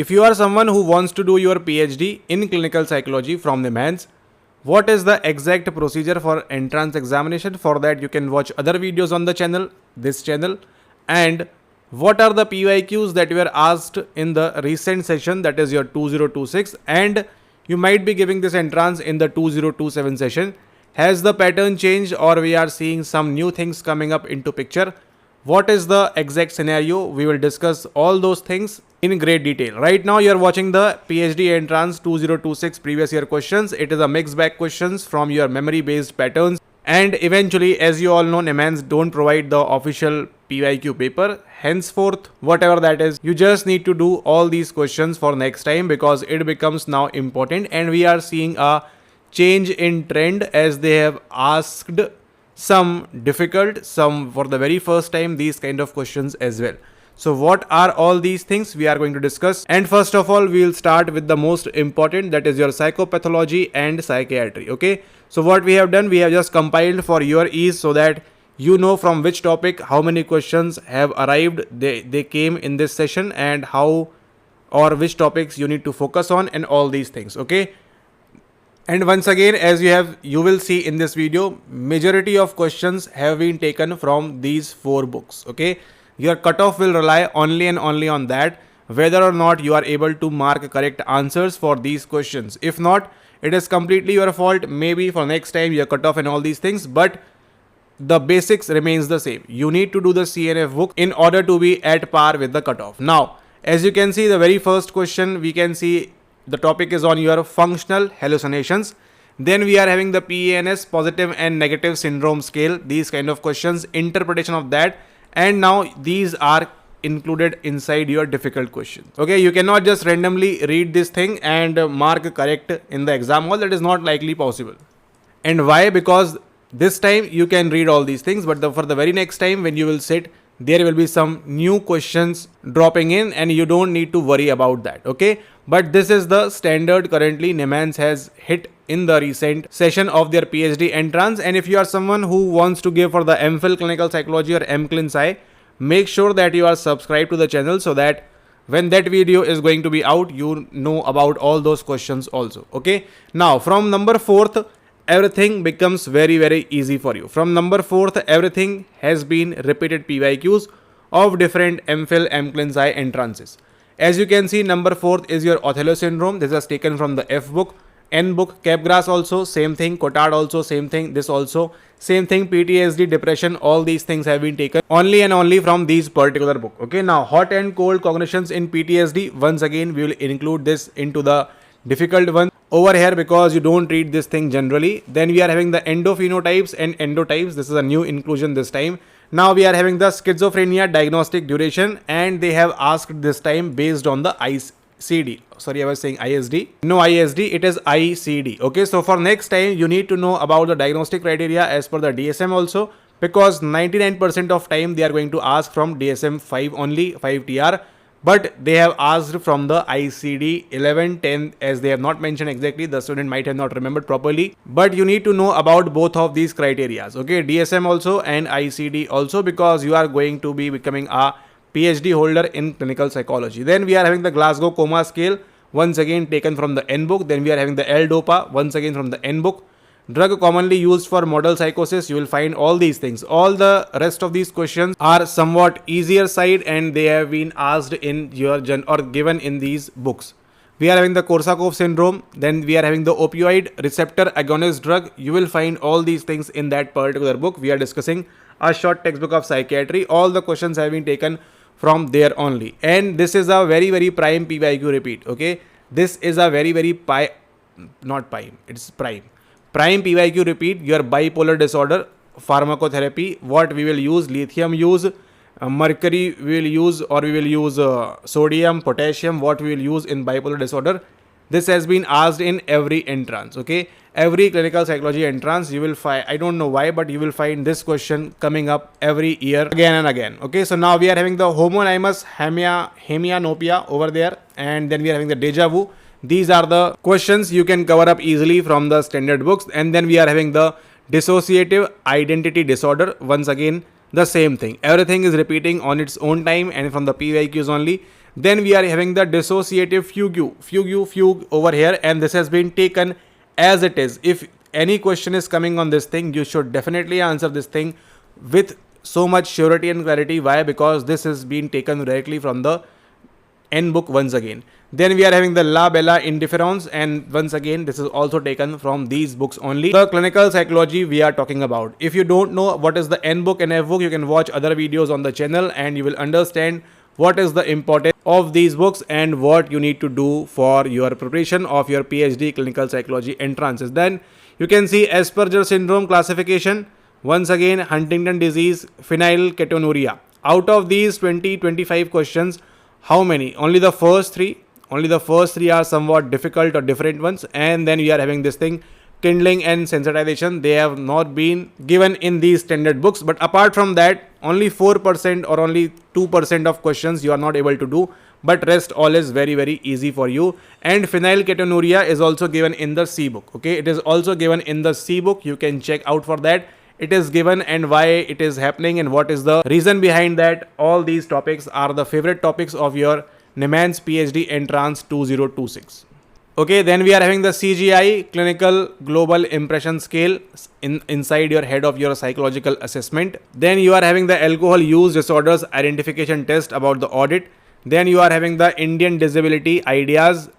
If you are someone who wants to do your PhD in clinical psychology from NIMHANS, what is the exact procedure for entrance examination? For that, you can watch other videos on the channel, this channel, and what are the PYQs that were asked in the recent session, that is your 2026, and you might be giving this entrance in the 2027 session. Has the pattern changed, or we are seeing some new things coming up into picture? What is the exact scenario? We will discuss all those things in great detail. Right now you are watching the PhD entrance 2026 previous year questions. It is a mixed bag questions from your memory based patterns, and eventually, as you all know, NIMHANS don't provide the official PYQ paper. Henceforth, whatever that is, you just need to do all these questions for next time, because it becomes now important, and we are seeing a change in trend as they have asked some difficult, some for the very first time, these kind of questions as well. So what are all these things we are going to discuss? And first of all, we will start with the most important, that is your psychopathology and psychiatry. Okay, so what we have done, we have just compiled for your ease, so that you know from which topic how many questions have arrived, they came in this session, and how or which topics you need to focus on, and all these things. Okay, and once again, as you will see in this video, majority of questions have been taken from these 4 books. Okay, your cutoff will rely only and only on that, whether or not you are able to mark correct answers for these questions. If not, it is completely your fault. Maybe for next time your cutoff and all these things, but the basics remains the same. You need to do the CNF book in order to be at par with the cutoff. Now, as you can see, the very first question, we can see the topic is on your functional hallucinations. Then we are having the PANS, positive and negative syndrome scale, these kind of questions, interpretation of that. And now these are included inside your difficult questions. Okay, you cannot just randomly read this thing and mark correct in the exam hall. That is not likely possible. And why? Because this time you can read all these things, but for the very next time when you will sit, there will be some new questions dropping in, and you don't need to worry about that. Okay, but this is the standard currently NIMHANS has hit in the recent session of their PhD entrance. And if you are someone who wants to give for the M.Phil clinical psychology or M.Clin make sure that you are subscribed to the channel, so that when that video is going to be out, you know about all those questions also. Okay, now from number 4th, everything becomes very, very easy for you. From number 4th, everything has been repeated PYQs of different M.Phil, M.Clin entrances. As you can see, number 4th is your Othello syndrome. This is taken from the F book. N book, Capgras also, same thing. Cotard also, same thing. This also, same thing. PTSD, depression, all these things have been taken only and only from these particular book. Okay, now hot and cold cognitions in PTSD. Once again, we will include this into the difficult one over here, because you don't read this thing generally. Then we are having the endophenotypes and endotypes. This is a new inclusion this time. Now we are having the schizophrenia diagnostic duration, and they have asked this time based on the ICD. Sorry, I was saying ISD. No ISD, it is ICD. Okay, so for next time, you need to know about the diagnostic criteria as per the DSM also, because 99% of time they are going to ask from DSM 5 only, 5 TR. But they have asked from the ICD 11, 10, as they have not mentioned exactly. The student might have not remembered properly. But you need to know about both of these criterias. Okay, DSM also and ICD also, because you are going to be becoming a PhD holder in clinical psychology. Then we are having the Glasgow Coma Scale, once again taken from the N book. Then we are having the L-DOPA, once again from the N book. Drug commonly used for model psychosis, you will find all these things. All the rest of these questions are somewhat easier side, and they have been asked in your or given in these books. We are having the Korsakoff syndrome. Then we are having the opioid receptor agonist drug. You will find all these things in that particular book. We are discussing a short textbook of psychiatry. All the questions have been taken from there only. And this is a very, very prime PYQ repeat. Okay, this is a very, very it's prime. Prime PYQ repeat, your bipolar disorder, pharmacotherapy, what we will use, lithium use, mercury we will use, or we will use sodium, potassium, what we will use in bipolar disorder. This has been asked in every entrance. Okay, every clinical psychology entrance you will find, I don't know why, but you will find this question coming up every year again and again. Okay, so now we are having the homonymous hemianopia over there, and then we are having the deja vu. These are the questions you can cover up easily from the standard books. And then we are having the dissociative identity disorder. Once again, the same thing. Everything is repeating on its own time and from the PYQs only. Then we are having the dissociative fugue over here, and this has been taken as it is. If any question is coming on this thing, you should definitely answer this thing with so much surety and clarity. Why? Because this has been taken directly from the N book once again. Then we are having the La Bella Indifference, and once again this is also taken from these books only. The clinical psychology we are talking about. If you don't know what is the N book and F book, you can watch other videos on the channel and you will understand what is the importance of these books and what you need to do for your preparation of your PhD clinical psychology entrances. Then you can see Asperger syndrome classification, once again Huntington disease, phenylketonuria. Out of these 25 questions, how many? Only the first three. Only the first three are somewhat difficult or different ones. And then we are having this thing, kindling and sensitization. They have not been given in these standard books. But apart from that, only 4% or only 2% of questions you are not able to do. But rest all is very, very easy for you. And phenylketonuria is also given in the C book. Okay, it is also given in the C book. You can check out for that. It is given and why it is happening and what is the reason behind that. All these topics are the favorite topics of your NIMHANS PhD entrance 2026. Okay, then we are having the CGI, clinical global impression scale, inside your head of your psychological assessment. Then you are having the alcohol use disorders identification test about the audit. Then you are having the Indian disability ideas,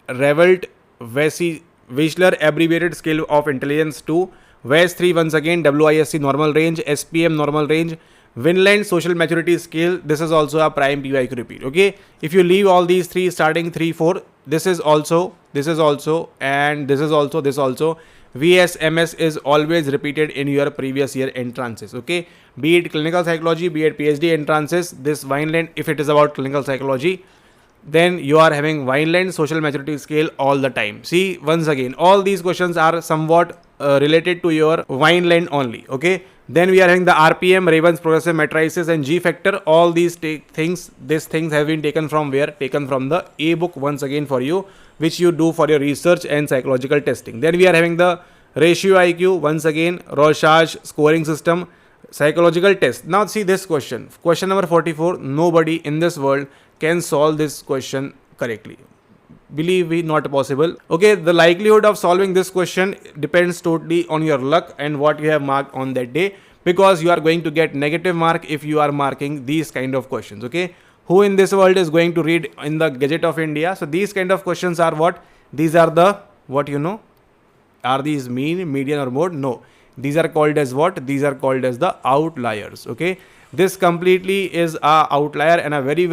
Revolt Wechsler abbreviated scale of intelligence 2. WES 3 once again, WISC normal range, SPM normal range, Vinland social maturity scale. This is also a prime PYQ repeat. Okay, if you leave all these three starting 3, 4, this is also, and this is also, this also. VSMS is always repeated in your previous year entrances. Okay, be it clinical psychology, be it PhD entrances, this Vinland, if it is about clinical psychology, then you are having Vinland social maturity scale all the time. See, once again, all these questions are somewhat related to your Vinland only. Okay, then we are having the RPM, Raven's progressive matrices, and G factor. All these things have been taken from where? Taken from the A book once again for you, which you do for your research and psychological testing. Then we are having the ratio IQ, once again Rorschach scoring system, psychological test. Now see this question number 44. Nobody in this world can solve this question correctly. Believe me, not possible. Okay, the likelihood of solving this question depends totally on your luck and what you have marked on that day, because you are going to get negative mark if you are marking these kind of questions. Okay, who in this world is going to read in the Gazette of India? So these kind of questions are what? These are the, what you know, are these mean, median or mode? No, these are called as what? These are called as the outliers. Okay, this completely is a outlier and a very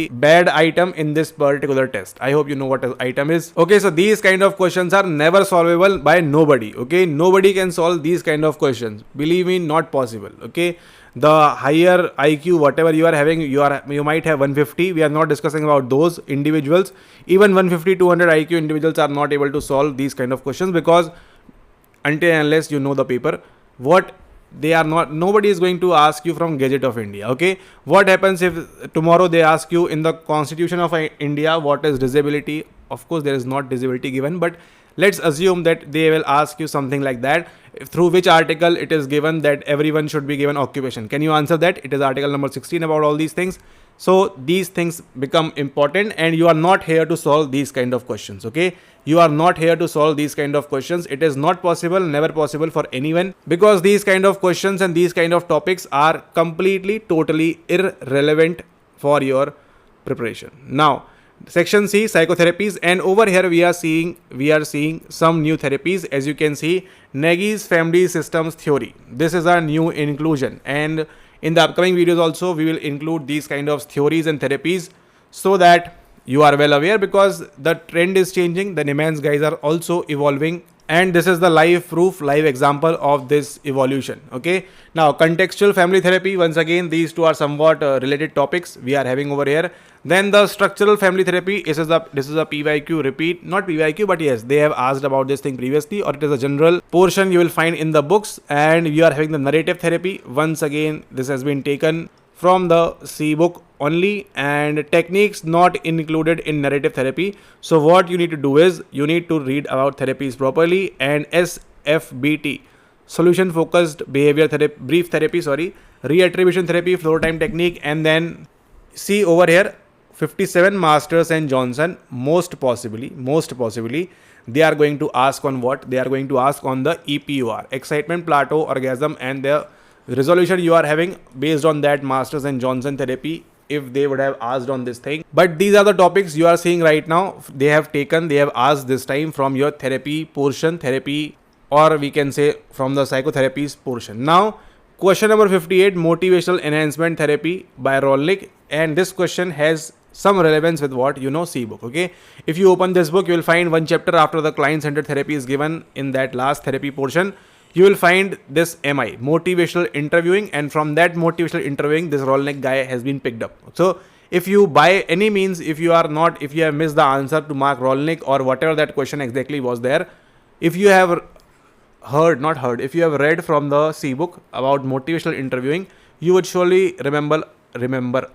bad item in this particular test. I hope you know what an item is. Okay, so these kind of questions are never solvable by nobody. Okay, nobody can solve these kind of questions. Believe me, not possible. Okay, the higher IQ, whatever you are having, you might have 150. We are not discussing about those individuals. Even 150, 200 IQ individuals are not able to solve these kind of questions, because until and unless you know the paper, what they are not, nobody is going to ask you from Gazette of India. Okay, what happens if tomorrow they ask you in the Constitution of India what is disability? Of course there is not disability given, but let's assume that they will ask you something like that, through which article it is given that everyone should be given occupation. Can you answer that? It is article number 16 about all these things. So these things become important, and you are not here to solve these kind of questions. Okay, you are not here to solve these kind of questions. It is not possible, never possible for anyone, because these kind of questions and these kind of topics are completely, totally irrelevant for your preparation. Now, section C, psychotherapies, and over here we are seeing some new therapies. As you can see, Nagy's family systems theory. This is a new inclusion, and in the upcoming videos also we will include these kind of theories and therapies, so that you are well aware, because the trend is changing. The NIMHANS guys are also evolving, and this is the live proof, live example of this evolution. Okay, now contextual family therapy, once again these two are somewhat related topics we are having over here. Then the structural family therapy, this is a PYQ repeat, not PYQ, but yes, they have asked about this thing previously, or it is a general portion you will find in the books. And we are having the narrative therapy. Once again, this has been taken from the C book only, and techniques not included in narrative therapy. So what you need to do is you need to read about therapies properly, and SFBT, solution focused behavior therapy, brief therapy, sorry, reattribution therapy, floor time technique, and then see over here 57 Masters and Johnson, most possibly they are going to ask on what? They are going to ask on the EPUR, excitement, plateau, orgasm, and the resolution you are having based on that Masters and Johnson therapy, if they would have asked on this thing. But these are the topics you are seeing right now. They have asked this time from your therapy portion, or we can say from the psychotherapies portion. Now, question number 58, motivational enhancement therapy by Rolnick. And this question has some relevance with what? C book. Okay. If you open this book, you will find one chapter after the client-centered therapy is given in that last therapy portion. You will find this MI, motivational interviewing, and from that motivational interviewing, this Rolnick guy has been picked up. So if you by any means, if you have missed the answer to Mark Rolnick or whatever that question exactly was there, if you have if you have read from the C book about motivational interviewing, you would surely remember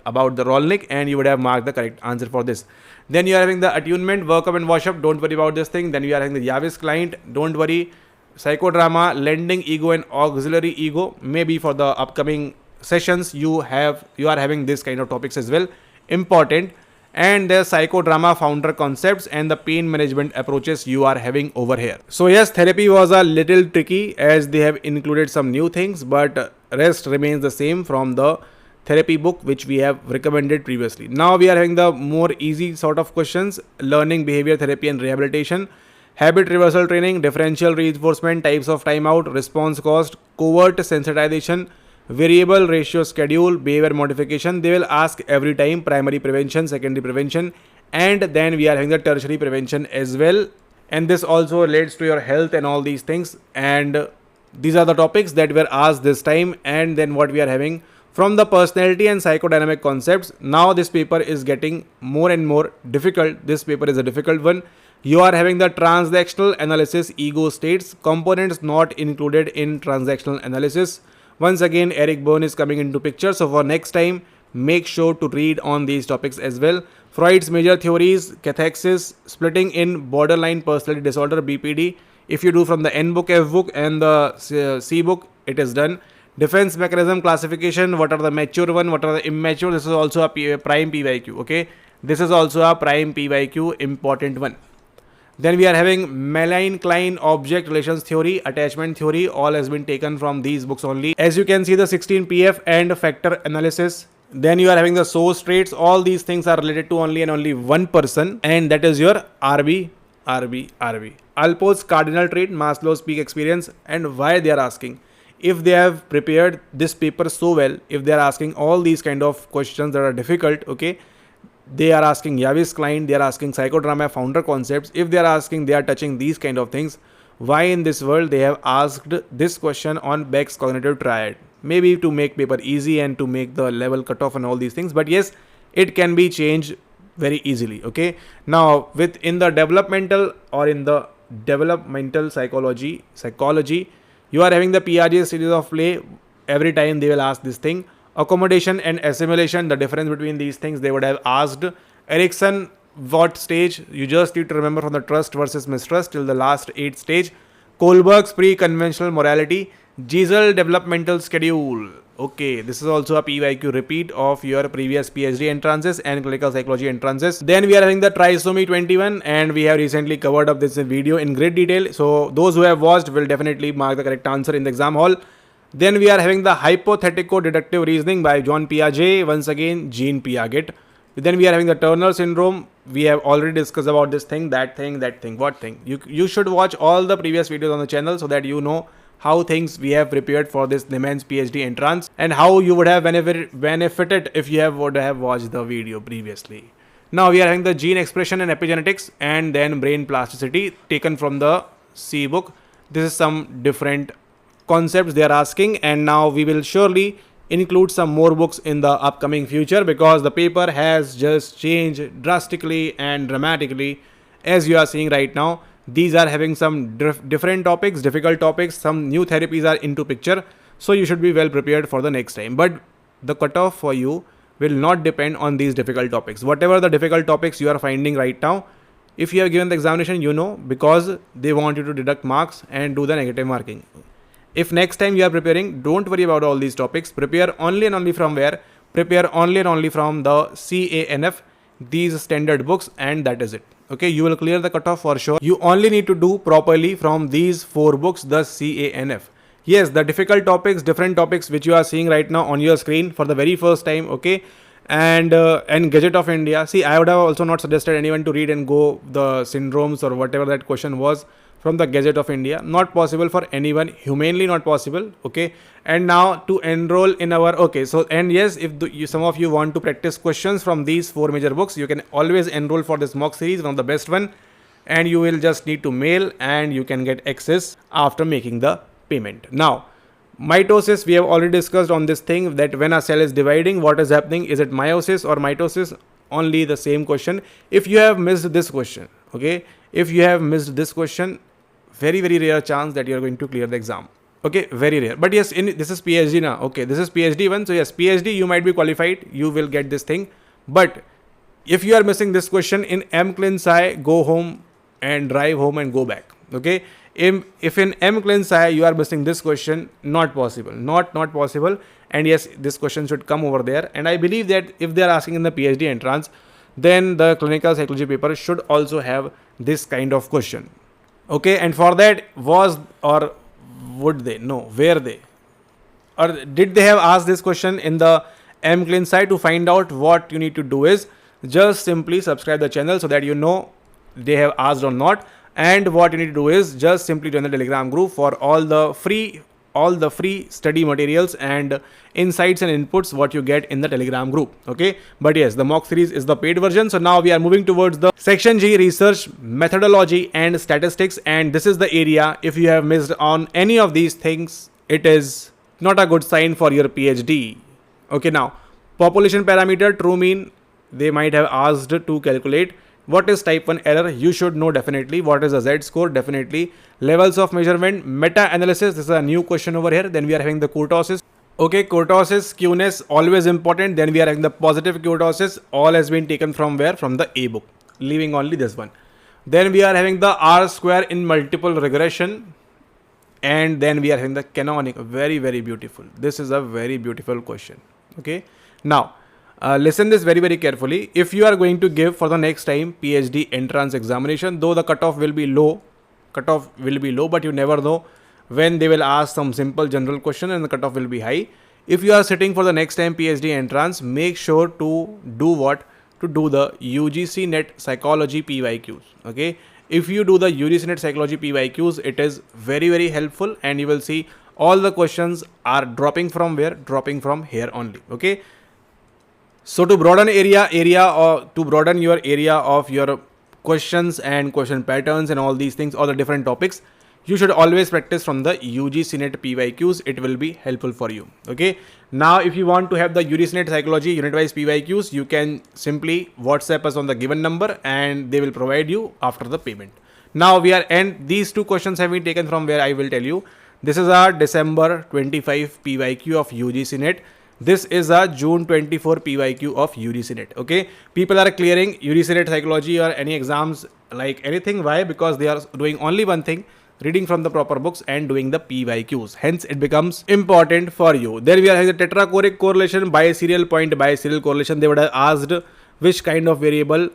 about the Rolnick, and you would have marked the correct answer for this. Then you are having the attunement, workup and wash up, don't worry about this thing. Then you are having the Yavis client, don't worry. Psychodrama, lending ego and auxiliary ego, maybe for the upcoming sessions you are having this kind of topics as well, important. And the psychodrama founder concepts and the pain management approaches you are having over here. So yes, therapy was a little tricky as they have included some new things, but rest remains the same from the therapy book which we have recommended previously. Now we are having the more easy sort of questions: learning behavior therapy and rehabilitation, habit reversal training, differential reinforcement, types of timeout, response cost, covert sensitization, variable ratio schedule, behavior modification. They will ask every time: primary prevention, secondary prevention, and then we are having the tertiary prevention as well. And this also relates to your health and all these things. And these are the topics that were asked this time. And then what we are having from the personality and psychodynamic concepts. Now this paper is getting more and more difficult. This paper is a difficult one. You are having the transactional analysis, ego states, components not included in transactional analysis. Once again, Eric Berne is coming into picture. So for next time, make sure to read on these topics as well. Freud's major theories, cathexis, splitting in borderline personality disorder, BPD. If you do from the N book, F book, and the C book, it is done. Defense mechanism classification, what are the mature one, what are the immature. This is also a prime PYQ. Okay, this is also a prime PYQ, important one. Then we are having Malign Klein object relations theory, attachment theory. All has been taken from these books only. As you can see, the 16 PF and factor analysis. Then you are having the source traits. All these things are related to only one person, and that is your RB. Alport's cardinal trait, Maslow's peak experience. And why they are asking? If they have prepared this paper so well, if they are asking all these kind of questions that are difficult, okay, they are asking Yavis client, they are asking psychodrama founder concepts. If they are asking, they are touching these kind of things. Why in this world they have asked this question on Beck's cognitive triad? Maybe to make paper easy and to make the level cutoff and all these things. But yes, it can be changed very easily. Okay. Now within the developmental or in the developmental psychology, you are having the Piaget series of play. Every time they will ask this thing. Accommodation and assimilation, the difference between these things they would have asked. Erikson, what stage? You just need to remember from the trust versus mistrust till the last 8th stage. Kohlberg's pre-conventional morality. Giesel developmental schedule. Okay, this is also a PYQ repeat of your previous PhD entrances and clinical psychology entrances. Then we are having the trisomy 21, and we have recently covered up this video in great detail. So those who have watched will definitely mark the correct answer in the exam hall. Then we are having the hypothetico-deductive reasoning by John Piaget. Once again, Jean Piaget. Then we are having the Turner syndrome. We have already discussed about this thing, that thing. What thing? You should watch all the previous videos on the channel so that you know how things we have prepared for this NIMHANS PhD entrance and how you would have benefited if you would have watched the video previously. Now we are having the gene expression and epigenetics, and then brain plasticity taken from the C book. This is some different concepts they are asking, and now we will surely include some more books in the upcoming future because the paper has just changed drastically and dramatically. As you are seeing right now, these are having some different topics, difficult topics, some new therapies are into picture, so you should be well prepared for the next time. But the cutoff for you will not depend on these difficult topics. Whatever the difficult topics you are finding right now, if you have given the examination, you know, because they want you to deduct marks and do the negative marking. If next time you are preparing, don't worry about all these topics. Prepare only and only from where? Prepare only and only from the CANF, these standard books, and that is it. Okay, you will clear the cutoff for sure. You only need to do properly from these 4 books, the CANF. Yes, the difficult topics, different topics which you are seeing right now on your screen for the very first time, okay, and Gadget of India. See, I would have also not suggested anyone to read and go the syndromes or whatever that question was from the Gadget of India. Not possible for anyone, humanly not possible, okay. And now to enroll in our, okay, so, and yes, if some of you want to practice questions from these 4 major books, you can always enroll for this mock series, one of the best one, and you will just need to mail and you can get access after making the payment. Now, mitosis, we have already discussed on this thing, that when a cell is dividing, what is happening? Is it meiosis or mitosis? Only the same question. If you have missed this question, okay, if you have missed this question, very rare chance that you are going to clear the exam. Okay, very rare. But yes, this is PhD now. Okay, this is PhD one. So yes, PhD you might be qualified. You will get this thing. But if you are missing this question in M.Phil Sci, go home and drive home and go back. Okay. If in M.Phil Sci you are missing this question, not possible. Not possible. And yes, this question should come over there. And I believe that if they are asking in the PhD entrance, then the clinical psychology paper should also have this kind of question. Okay, and for that, was or would they? No, were they? Or did they have asked this question in the M.Phil Sci? To find out, what you need to do is just simply subscribe the channel so that you know they have asked or not. And what you need to do is just simply join the Telegram group for all the free study materials and insights and inputs what you get in the Telegram group. Okay, but yes, the mock series is the paid version. So now we are moving towards the section G, research methodology and statistics, and this is the area, if you have missed on any of these things, it is not a good sign for your PhD. Okay, now population parameter, true mean, they might have asked to calculate. What is type 1 error? You should know definitely. What is the Z score? Definitely. Levels of measurement, meta-analysis. This is a new question over here. Then we are having the kurtosis. Okay, kurtosis, skewness, always important. Then we are having the positive kurtosis. All has been taken from where? From the A book. Leaving only this one. Then we are having the R square in multiple regression. And then we are having the canonic. Very beautiful. This is a very beautiful question. Okay. Now, listen this very carefully. If you are going to give for the next time PhD entrance examination, though the cutoff will be low, but you never know when they will ask some simple general question and the cutoff will be high. If you are sitting for the next time PhD entrance, make sure to do what? To do the UGC NET psychology PYQs. Okay. If you do the UGC NET psychology PYQs, it is very helpful, and you will see all the questions are dropping from where? Dropping from here only. Okay. So to broaden to broaden your area of your questions and question patterns and all these things, all the different topics, you should always practice from the UGC NET PYQs. It will be helpful for you. Okay. Now, if you want to have the UGC NET psychology unit-wise PYQs, you can simply WhatsApp us on the given number and they will provide you after the payment. Now and these 2 questions have been taken from where? I will tell you. This is our December 25 PYQ of UGC NET. This is a June 24 PYQ of UGC NET. Okay, people are clearing UGC NET psychology or any exams like anything. Why? Because they are doing only one thing, reading from the proper books and doing the PYQs. Hence, it becomes important for you. Then we are having the tetrachoric correlation, biserial point, biserial correlation. They would have asked which kind of variable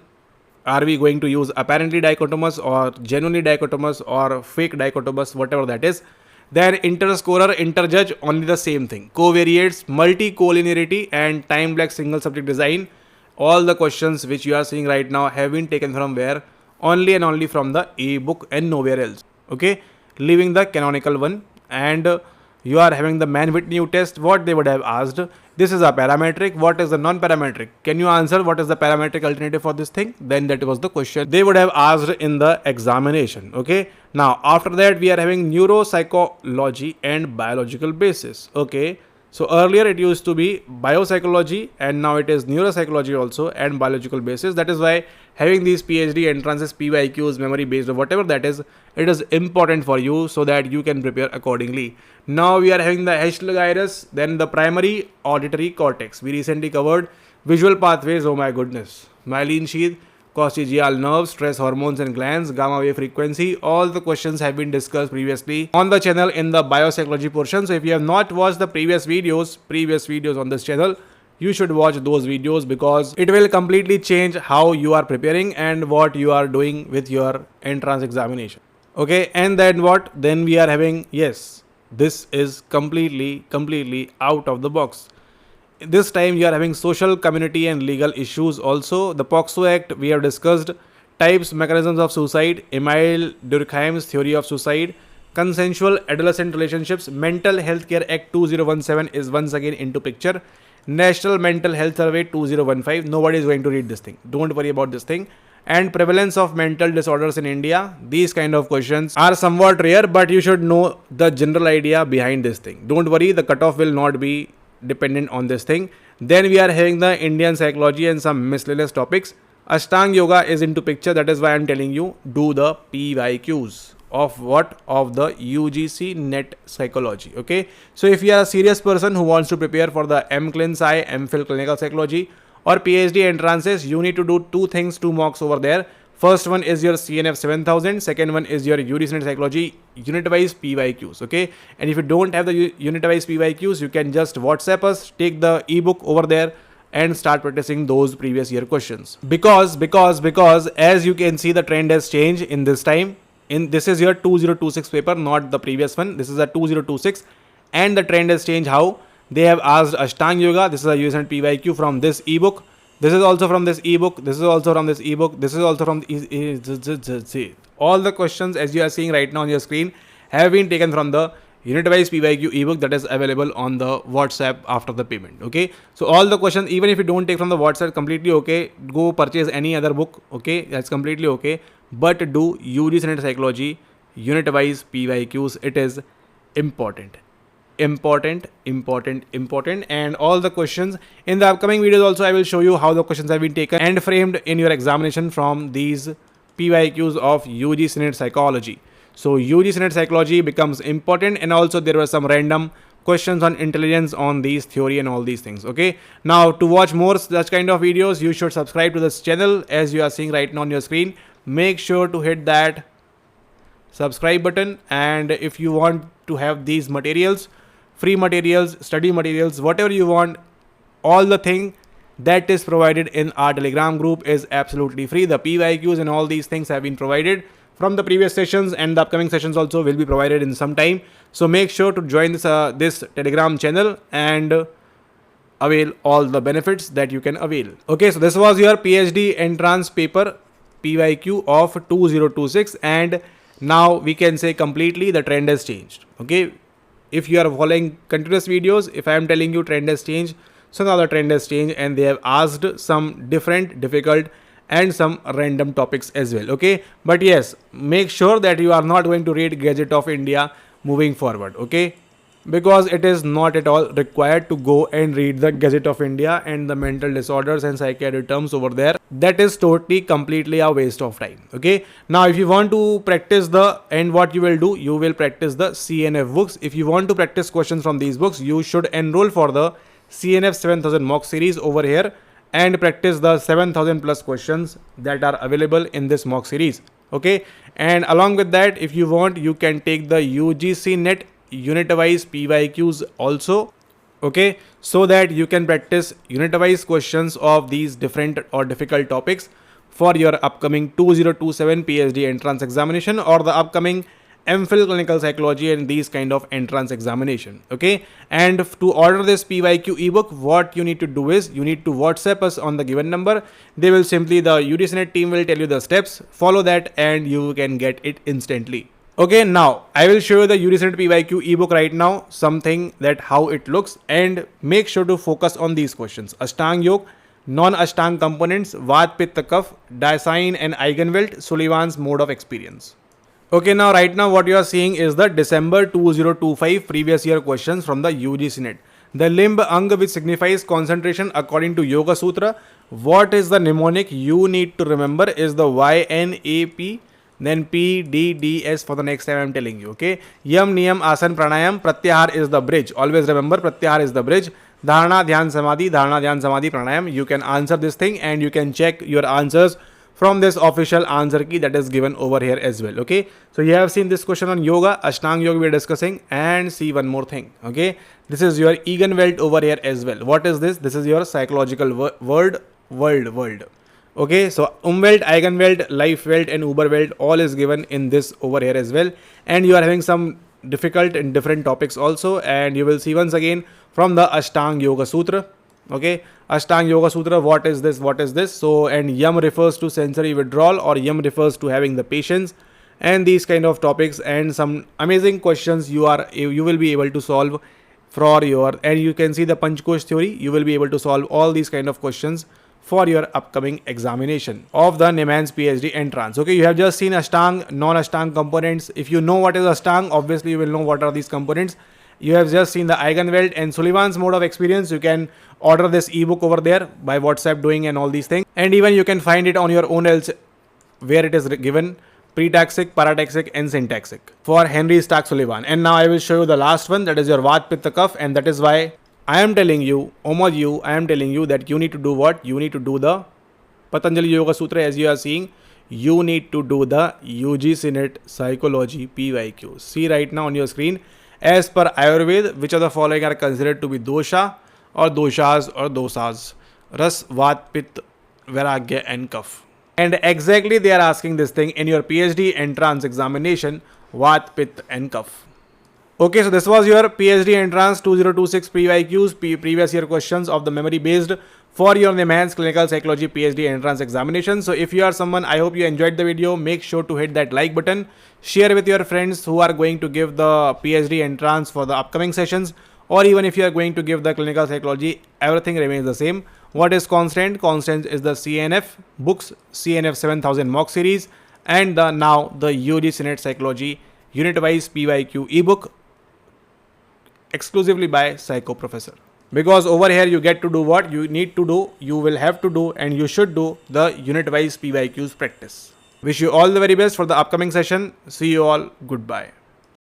are we going to use, apparently dichotomous or genuinely dichotomous or fake dichotomous, whatever that is. Then interscorer, interjudge, only the same thing. Covariates, multicollinearity and time black single subject design. All the questions which you are seeing right now have been taken from where? Only and only from the A book and nowhere else. Okay, leaving the canonical one. And you are having the Mann-Whitney test. What they would have asked, this is a parametric. What is the non-parametric? Can you answer what is the parametric alternative for this thing? Then that was the question they would have asked in the examination. Okay. Now, after that, we are having neuropsychology and biological basis. Okay. So earlier it used to be biopsychology and now it is neuropsychology also and biological basis. That is why having these PhD entrances, PYQs, memory based or whatever that is, it is important for you so that you can prepare accordingly. Now we are having the Herschel gyrus, then the primary auditory cortex. We recently covered visual pathways. Oh my goodness. Myelin sheath, coccygeal nerves, stress hormones and glands, gamma wave frequency. All the questions have been discussed previously on the channel in the biopsychology portion. So if you have not watched the previous videos on this channel, you should watch those videos because it will completely change how you are preparing and what you are doing with your entrance examination. Okay, and then what? Then we are having, yes, this is completely out of the box. This time you are having social, community and legal issues also. The POXO Act we have discussed, types, mechanisms of suicide, Emil Durkheim's theory of suicide, consensual adolescent relationships, Mental Health Care Act 2017 is once again into picture, National Mental Health Survey 2015, nobody is going to read this thing, don't worry about this thing, and prevalence of mental disorders in India. These kind of questions are somewhat rare, but you should know the general idea behind this thing. Don't worry, the cutoff will not be dependent on this thing. Then we are having the Indian psychology and some miscellaneous topics. Ashtanga yoga is into picture. That is why I am telling you, do the PYQs of what? Of the UGC net psychology. Okay, so if you are a serious person who wants to prepare for the M.Phil clinical psychology or PhD entrances, you need to do two things, two mocks over there. First one is your CNF 7000, second one is your UGC psychology unit-wise PYQs, okay? And if you don't have the unit-wise PYQs, you can just WhatsApp us, take the ebook over there and start practicing those previous year questions. Because as you can see, the trend has changed in this time. This is your 2026 paper, not the previous one. This is a 2026 and the trend has changed. How? They have asked Ashtanga Yoga. This is a UGC PYQ from this ebook. This is also from this ebook. This is also from this ebook. This is also from all the questions as you are seeing right now on your screen have been taken from the unit-wise PYQ ebook that is available on the WhatsApp after the payment. Okay, so all the questions, even if you don't take from the WhatsApp, completely okay. Go purchase any other book. Okay, that's completely okay. But do UGC psychology unit-wise PYQs. It is important. And all the questions in the upcoming videos also I will show you how the questions have been taken and framed in your examination from these PYQs of UGC psychology. So UGC psychology becomes important, and also there were some random questions on intelligence on these theory and all these things. Okay, now to watch more such kind of videos, you should subscribe to this channel as you are seeing right now on your screen. Make sure to hit that subscribe button, and if you want to have these materials, free materials, study materials, whatever you want, all the thing that is provided in our Telegram group is absolutely free. The PYQs and all these things have been provided from the previous sessions, and the upcoming sessions also will be provided in some time. So make sure to join this Telegram channel and avail all the benefits that you can avail. Okay, so this was your PhD entrance paper PYQ of 2026, and now we can say completely the trend has changed. Okay, if you are following continuous videos, if I am telling you trend has changed, so now the trend has changed and they have asked some different, difficult and some random topics as well. Okay, but yes, make sure that you are not going to read Gadget of India moving forward. Okay, because it is not at all required to go and read the Gazette of India and the mental disorders and psychiatric terms over there. That is totally completely a waste of time. Okay, now if you want to practice what you will do, you will practice the CNF books. If you want to practice questions from these books, you should enroll for the CNF 7000 mock series over here and practice the 7000 plus questions that are available in this mock series. Okay, and along with that, if you want, you can take the UGC net unit-wise PYQs also. Okay, so that you can practice unit-wise questions of these different or difficult topics for your upcoming 2027 PhD entrance examination or the upcoming M.Phil clinical psychology and these kind of entrance examination. Okay, and to order this PYQ ebook, what you need to do is you need to WhatsApp us on the given number. They will simply, the UGC team will tell you the steps, follow that and you can get it instantly. Okay, now I will show you the UGC PYQ ebook right now, something that how it looks, and make sure to focus on these questions. Ashtanga Yoga, non-Ashtanga components, Vat, Pitta, Kapha, Dasein and Eigenwelt, Sullivan's mode of experience. Okay, now right now what you are seeing is the December 2025 previous year questions from the UGC net. The limb Anga, which signifies concentration according to Yoga Sutra. What is the mnemonic you need to remember is the YNAP, then PDDS for the next time I am telling you. Okay, Yam, Niyam, Asan, Pranayam, Pratyahar is the bridge. Always remember Pratyahar is the bridge. Dharana, Dhyan, Samadhi, Pranayam. You can answer this thing and you can check your answers from this official answer key that is given over here as well. Okay, so you have seen this question on yoga, Ashtanga yoga we are discussing, and see one more thing. Okay, this is your Eigenwelt over here as well. What is this? This is your psychological world. Okay, so Umwelt, Eigenwelt, Lifewelt, and Uberwelt all is given in this over here as well. And you are having some difficult and different topics also, and you will see once again from the Ashtanga Yoga Sutra. Okay, Ashtanga Yoga Sutra, what is this? What is this? So, and Yam refers to sensory withdrawal, or Yam refers to having the patience, and these kind of topics and some amazing questions you will be able to solve for your, and you can see the Panchkosh theory. You will be able to solve all these kind of questions for your upcoming examination of the NIMHANS PhD entrance. Okay, you have just seen Ashtang, non-Ashtang components. If you know what is Ashtang, obviously you will know what are these components. You have just seen the Eigenwelt and Sullivan's mode of experience. You can order this ebook over there by WhatsApp doing and all these things. And even you can find it on your own else where it is given pretaxic, parataxic and syntaxic for Henry Stark Sullivan. And now I will show you the last one, that is your Vat Pitta Kapha, and that is why I am telling you, I am telling you that you need to do what? You need to do the Patanjali Yoga Sutra as you are seeing. You need to do the UGC NET Psychology PYQ. See right now on your screen. As per Ayurveda, which of the following are considered to be dosha or doshas or dosas? Ras, Vat, Pitta, Vairagya and Kapha. And exactly they are asking this thing in your PhD entrance examination, Vat, Pitta and Kapha. Okay, so this was your PhD entrance 2026 PYQs, previous year questions of the memory based for your NIMHANS Clinical Psychology PhD entrance examination. So if you are someone, I hope you enjoyed the video, make sure to hit that like button, share with your friends who are going to give the PhD entrance for the upcoming sessions, or even if you are going to give the clinical psychology, everything remains the same. What is constant? Constant is the CNF books, CNF 7000 mock series, and now the UGC NET Psychology unit wise PYQ ebook, exclusively by Psycho Professor. Because over here you get to do what you need to do, you will have to do, and you should do the unit wise PYQs practice. Wish you all the very best for the upcoming session. See you all. Goodbye.